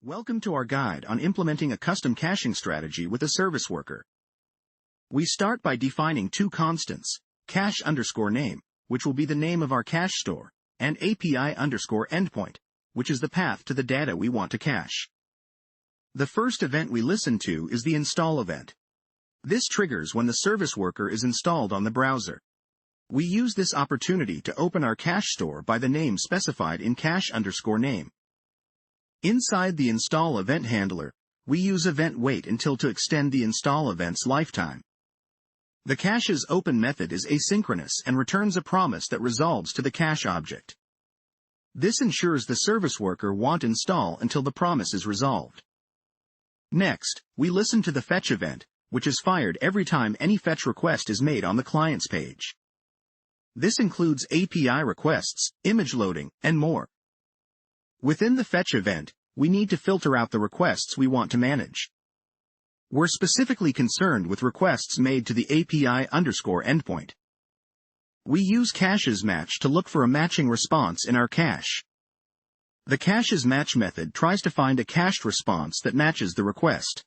Welcome to our guide on implementing a custom caching strategy with a service worker. We start by defining two constants, cache_name, which will be the name of our cache store, and API_endpoint, which is the path to the data we want to cache. The first event we listen to is the install event. This triggers when the service worker is installed on the browser. We use this opportunity to open our cache store by the name specified in cache_name. Inside the install event handler, we use event wait until to extend the install event's lifetime. The cache's open method is asynchronous and returns a promise that resolves to the cache object. This ensures the service worker won't install until the promise is resolved. Next, we listen to the fetch event, which is fired every time any fetch request is made on the client's page. This includes API requests, image loading, and more. Within the fetch event, we need to filter out the requests we want to manage. We're specifically concerned with requests made to the API_endpoint. We use cache's match to look for a matching response in our cache. The cache's match method tries to find a cached response that matches the request.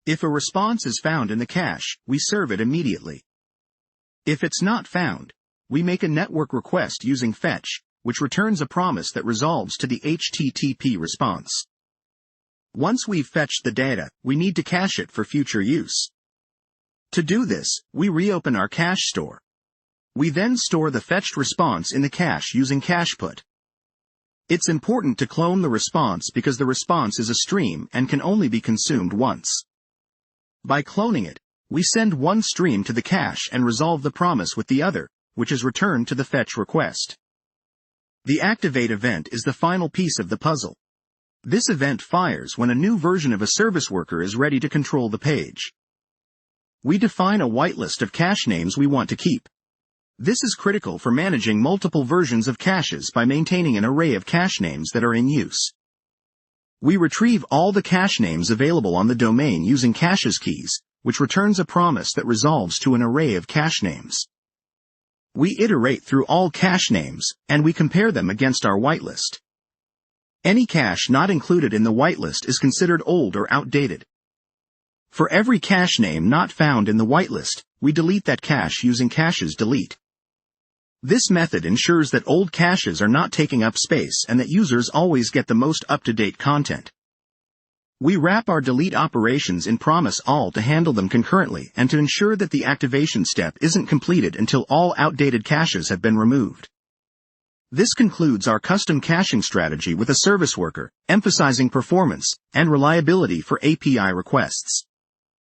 If a response is found in the cache, we serve it immediately. If it's not found, we make a network request using fetch, which returns a promise that resolves to the HTTP response. Once we've fetched the data, we need to cache it for future use. To do this, we reopen our cache store. We then store the fetched response in the cache using cacheput. It's important to clone the response because the response is a stream and can only be consumed once. By cloning it, we send one stream to the cache and resolve the promise with the other, which is returned to the fetch request. The activate event is the final piece of the puzzle. This event fires when a new version of a service worker is ready to control the page. We define a whitelist of cache names we want to keep. This is critical for managing multiple versions of caches by maintaining an array of cache names that are in use. We retrieve all the cache names available on the domain using cache's keys, which returns a promise that resolves to an array of cache names. We iterate through all cache names, and we compare them against our whitelist. Any cache not included in the whitelist is considered old or outdated. For every cache name not found in the whitelist, we delete that cache using cache's delete. This method ensures that old caches are not taking up space and that users always get the most up-to-date content. We wrap our delete operations in promise all to handle them concurrently and to ensure that the activation step isn't completed until all outdated caches have been removed. This concludes our custom caching strategy with a service worker, emphasizing performance and reliability for API requests.